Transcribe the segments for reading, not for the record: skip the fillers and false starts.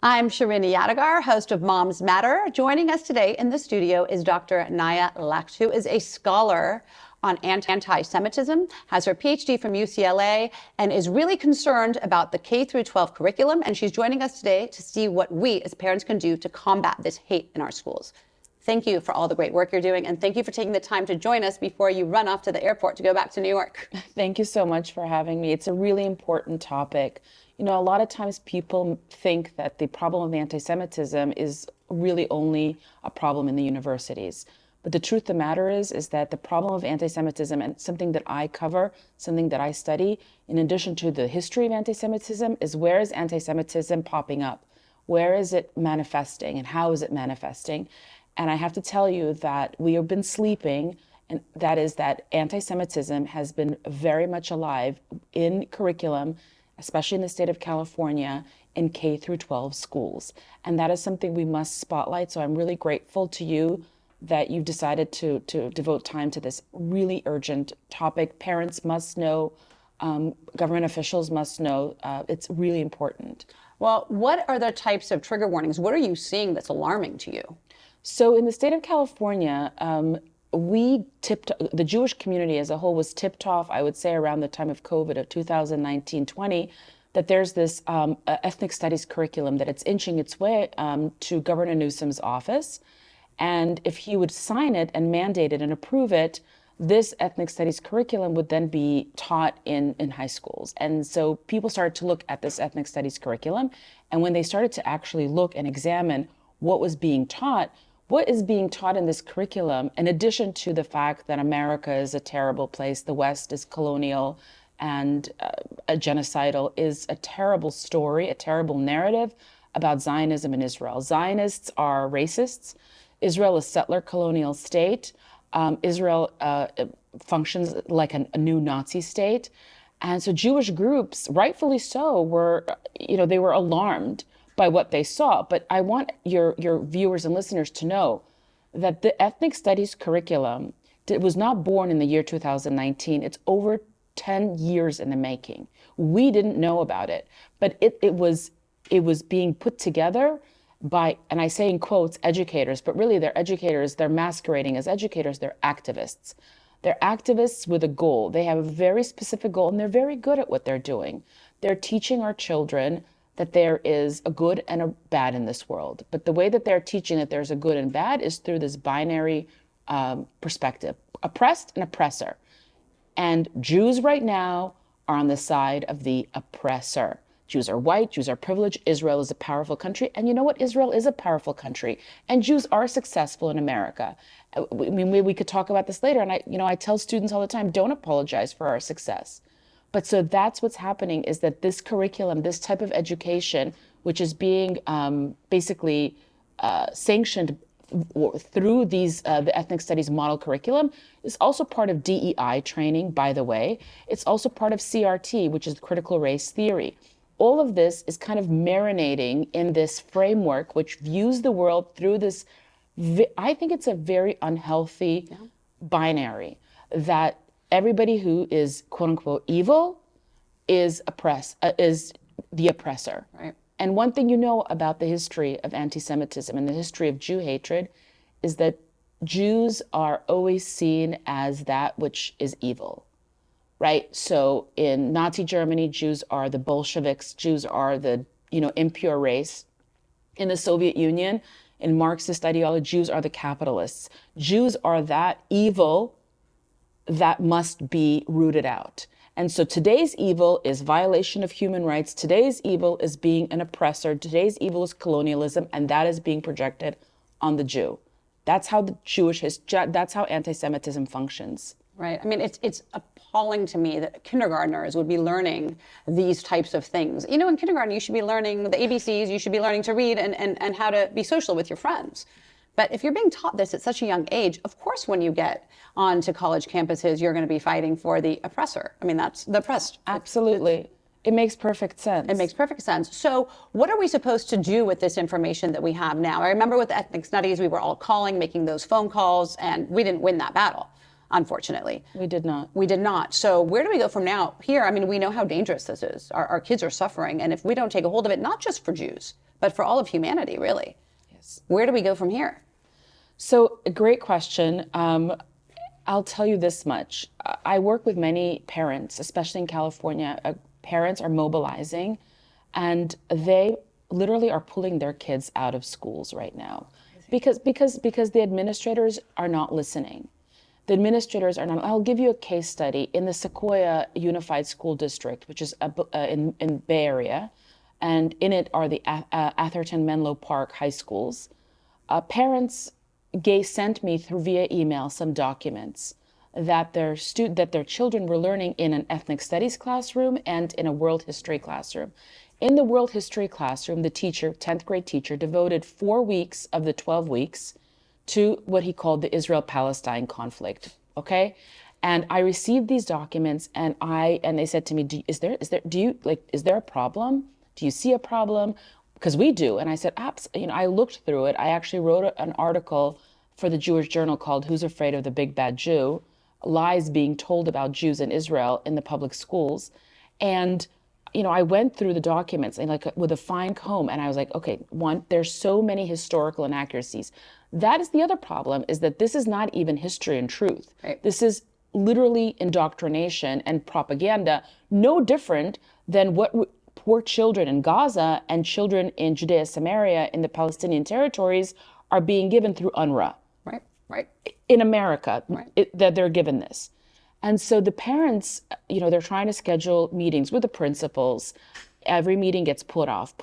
I'm Sharin Yagar, host of Moms Matter. Joining us today in the studio is Dr. Naya Latu, who is a scholar on anti-Semitism, has her PhD from UCLA, and is really concerned about the K-12 curriculum. And she's joining us today to see what we as parents can do to combat this hate in our schools. Thank you for all the great work you're doing, and thank you for taking the time to join us before you run off to the airport to go back to New York. Thank you so much for having me. It's a really important topic. You know, a lot of times people think that the problem of anti-Semitism is really only a problem in the universities. But the truth of the matter is that the problem of anti-Semitism, and something that I cover, something that I study, in addition to the history of anti-Semitism, is where is anti-Semitism popping up? Where is it manifesting, and how is it manifesting? And I have to tell you that we have been sleeping, and that is that anti-Semitism has been very much alive in curriculum, especially in the state of California, in K through 12 schools. And that is something we must spotlight. So I'm really grateful to you that you've decided to devote time to this really urgent topic. Parents must know, government officials must know, it's really important. Well, what are the types of trigger warnings? What are you seeing that's alarming to you? So in the state of California, the Jewish community as a whole was tipped off, I would say around the time of COVID of 2019-20, that there's this ethnic studies curriculum that it's inching its way to Governor Newsom's office. And if he would sign it and mandate it and approve it, this ethnic studies curriculum would then be taught in high schools. And so people started to look at this ethnic studies curriculum. And when they started to actually look and examine what was being taught, what is being taught in this curriculum, in addition to the fact that America is a terrible place, the West is colonial and genocidal, is a terrible story, a terrible narrative about Zionism in Israel. Zionists are racists. Israel is a settler colonial state. Israel functions like a new Nazi state. And so Jewish groups, rightfully so, they were alarmed by what they saw. But I want your viewers and listeners to know that the ethnic studies curriculum was not born in the year 2019. It's over 10 years in the making. We didn't know about it, but it was being put together by, and I say in quotes, educators, but really they're educators, they're masquerading as educators, they're activists. They're activists with a goal. They have a very specific goal, and they're very good at what they're doing. They're teaching our children that there is a good and a bad in this world. But the way that they're teaching that there's a good and bad is through this binary perspective, oppressed and oppressor. And Jews right now are on the side of the oppressor. Jews are white, Jews are privileged, Israel is a powerful country. And you know what? Israel is a powerful country. And Jews are successful in America. I mean, we could talk about this later. And I tell students all the time, don't apologize for our success. But so that's what's happening, is that this curriculum, this type of education, which is being basically sanctioned through the ethnic studies model curriculum, is also part of DEI training, by the way. It's also part of CRT, which is critical race theory. All of this is kind of marinating in this framework, which views the world through this, I think it's a very unhealthy binary, that everybody who is quote unquote evil is the oppressor. Right. And one thing you know about the history of anti-Semitism and the history of Jew hatred is that Jews are always seen as that which is evil. Right? So in Nazi Germany, Jews are the Bolsheviks, Jews are the, impure race. In the Soviet Union, in Marxist ideology, Jews are the capitalists. Jews are that evil that must be rooted out. And so today's evil is violation of human rights. Today's evil is being an oppressor. Today's evil is colonialism, and that is being projected on the Jew. That's how that's how anti-Semitism functions. Right. I mean, it's appalling to me that kindergartners would be learning these types of things. In kindergarten, you should be learning the ABCs, you should be learning to read and how to be social with your friends. But if you're being taught this at such a young age, of course, when you get onto college campuses, you're going to be fighting for the oppressor. I mean, that's the oppressed. Absolutely. It makes perfect sense. It makes perfect sense. So what are we supposed to do with this information that we have now? I remember with ethnic studies, we were all calling, making those phone calls, and we didn't win that battle. unfortunately. We did not. We did not. So where do we go from now? Here, I mean, we know how dangerous this is. Our kids are suffering. And if we don't take a hold of it, not just for Jews, but for all of humanity, really. Yes. Where do we go from here? So a great question. I'll tell you this much. I work with many parents, especially in California. Parents are mobilizing, and they literally are pulling their kids out of schools right now because the administrators are not listening. The administrators are not. I'll give you a case study in the Sequoia Unified School District, which is in Bay Area, and in it are the Atherton Menlo Park high schools. Parents sent me through via email some documents that their children were learning in an ethnic studies classroom and in a world history classroom. In the world history classroom, the teacher, 10th grade teacher, devoted 4 weeks of the 12 weeks to what he called the Israel-Palestine conflict. Okay, and I received these documents, and they said to me, is there a problem? Do you see a problem? Because we do. And I said, I looked through it. I actually wrote an article for the Jewish Journal called "Who's Afraid of the Big Bad Jew?" Lies being told about Jews in Israel in the public schools. And I went through the documents and with a fine comb, and I was like, okay, one, there's so many historical inaccuracies. That is the other problem, is that this is not even history and truth. Right. This is literally indoctrination and propaganda, no different than what poor children in Gaza and children in Judea, Samaria, in the Palestinian territories are being given through UNRWA. Right. In America, right. That they're given this. And so the parents, they're trying to schedule meetings with the principals. Every meeting gets put off.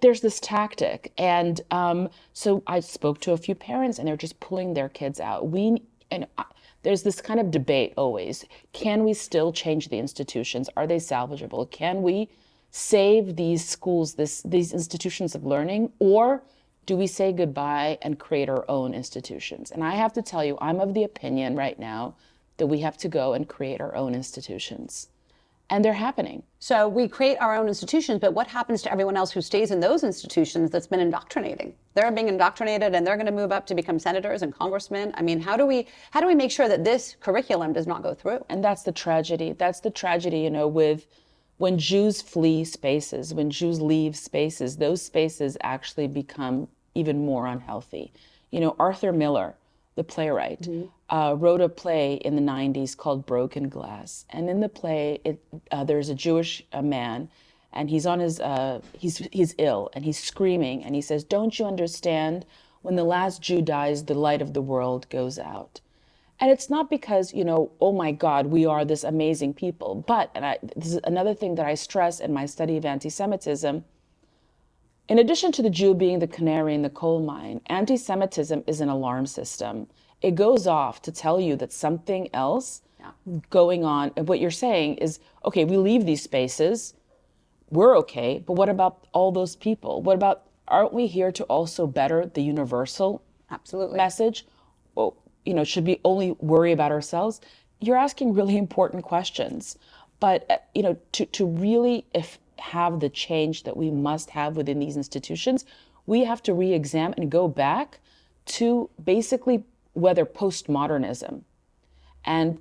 There's this tactic. And so I spoke to a few parents, and they're just pulling their kids out. There's this kind of debate always. Can we still change the institutions? Are they salvageable? Can we save these schools, these institutions of learning? Or do we say goodbye and create our own institutions? And I have to tell you, I'm of the opinion right now that we have to go and create our own institutions. And they're happening. So we create our own institutions, but what happens to everyone else who stays in those institutions that's been indoctrinating? They're being indoctrinated, and they're going to move up to become senators and congressmen. I mean, how do we make sure that this curriculum does not go through? And that's the tragedy. That's the tragedy, with when Jews flee spaces, when Jews leave spaces, those spaces actually become even more unhealthy. Arthur Miller, the playwright, wrote a play in the 90s called Broken Glass. And in the play, there's a Jewish man, and he's he's ill, and he's screaming, and he says, "Don't you understand? When the last Jew dies, the light of the world goes out." And it's not because, oh my God, we are this amazing people. But, this is another thing that I stress in my study of anti-Semitism. In addition to the Jew being the canary in the coal mine, anti-Semitism is an alarm system. It goes off to tell you that something else going on. And what you're saying is, okay, we leave these spaces, we're okay, but what about all those people? What about, aren't we here to also better the universal message? Well, should we only worry about ourselves? You're asking really important questions. But, to really have the change that we must have within these institutions, we have to re-examine and go back to basically whether postmodernism and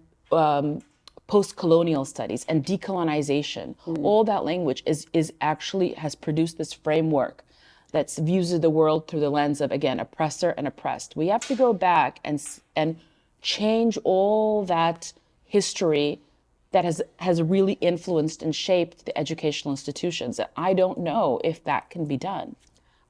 post-colonial studies and decolonization, all that language is actually has produced this framework that views the world through the lens of, again, oppressor and oppressed. We have to go back and change all that history that has really influenced and shaped the educational institutions. I don't know if that can be done.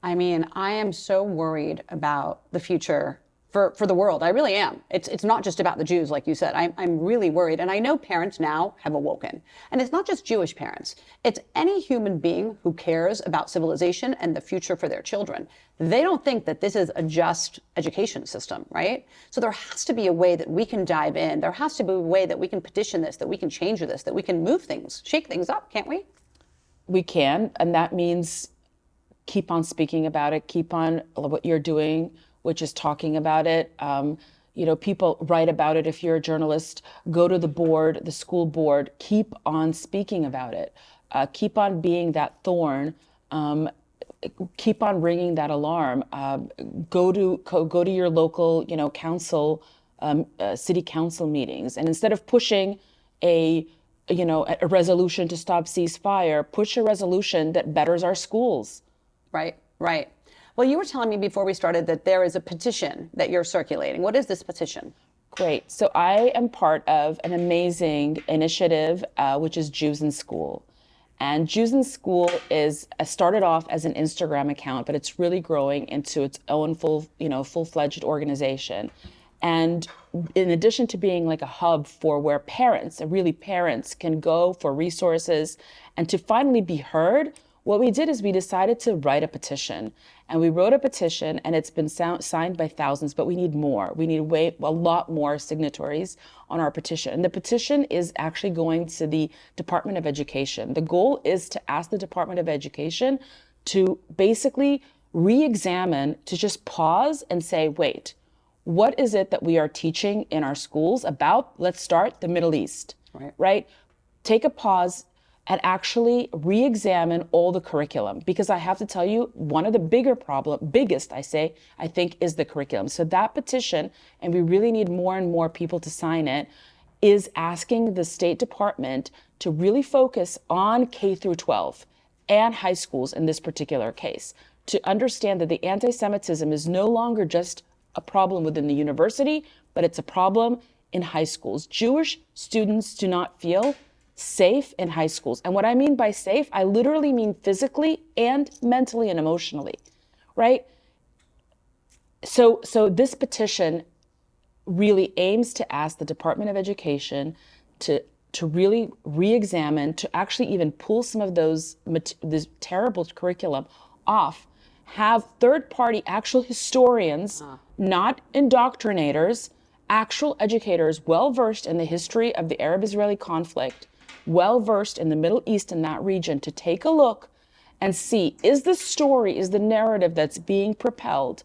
I mean, I am so worried about the future for the world. I really am. It's not just about the Jews, like you said. I'm really worried. And I know parents now have awoken. And it's not just Jewish parents. It's any human being who cares about civilization and the future for their children. They don't think that this is a just education system, right? So there has to be a way that we can dive in. There has to be a way that we can petition this, that we can change this, that we can move things, shake things up, can't we? We can, and that means keep on speaking about it, keep on what you're doing, which is talking about it. People write about it. If you're a journalist, go to the board, the school board, keep on speaking about it. Keep on being that thorn. Keep on ringing that alarm. Go to your local, council, city council meetings, and instead of pushing a a resolution to stop ceasefire, push a resolution that betters our schools. Right, right. Well, you were telling me before we started that there is a petition that you're circulating. What is this petition? Great. So I am part of an amazing initiative, which is Jews in School. And Jews in School is started off as an Instagram account, but it's really growing into its own full-fledged organization. And in addition to being like a hub for where parents can go for resources and to finally be heard, what we did is we decided to write a petition. And we wrote a petition, and it's been signed by thousands, but we need more. We need a lot more signatories on our petition. And the petition is actually going to the Department of Education. The goal is to ask the Department of Education to basically re-examine, to just pause and say, wait, what is it that we are teaching in our schools about, let's start, the Middle East, right? Take a pause and actually re-examine all the curriculum. Because I have to tell you, one of the biggest, I think, is the curriculum. So that petition, and we really need more and more people to sign it, is asking the State Department to really focus on K-12 and high schools in this particular case, to understand that the anti-Semitism is no longer just a problem within the university, but it's a problem in high schools. Jewish students do not feel safe in high schools. And what I mean by safe, I literally mean physically and mentally and emotionally, right? So this petition really aims to ask the Department of Education to really re-examine, to actually even pull some of this terrible curriculum off, have third-party actual historians, not indoctrinators, actual educators well-versed in the history of the Arab-Israeli conflict, well-versed in the Middle East and that region, to take a look and see, is the narrative that's being propelled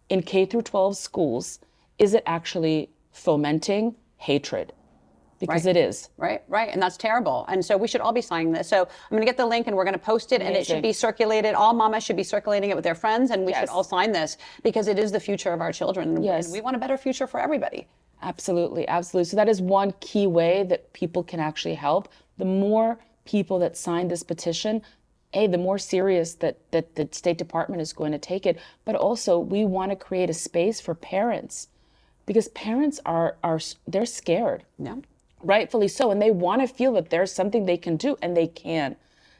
in K-12 schools, is it actually fomenting hatred? Because it is. Right. And that's terrible. And so we should all be signing this. So I'm going to get the link and we're going to post it. And it should be circulated. All mamas should be circulating it with their friends. And we should all sign this because it is the future of our children. And we want a better future for everybody. Absolutely. So that is one key way that people can actually help. The more people that sign this petition, the more serious that the State Department is going to take it. But also, we want to create a space for parents, because parents they're scared. Yeah. Rightfully so. And they want to feel that there's something they can do, and they can.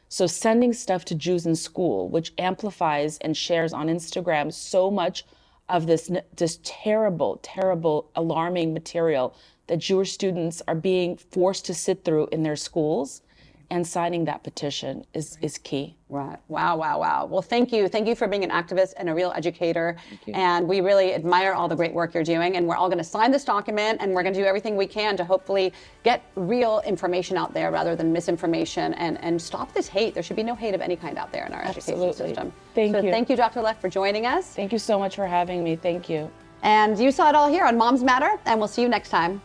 So sending stuff to Jews in School, which amplifies and shares on Instagram so much of this terrible, terrible, alarming material that Jewish students are being forced to sit through in their schools, and signing that petition is key. Right. Wow. Well, thank you. Thank you for being an activist and a real educator. And we really admire all the great work you're doing. And we're all going to sign this document, and we're going to do everything we can to hopefully get real information out there rather than misinformation, and stop this hate. There should be no hate of any kind out there in our education system. Thank you. Thank you, Dr. Leff, for joining us. Thank you so much for having me. Thank you. And you saw it all here on Moms Matter, and we'll see you next time.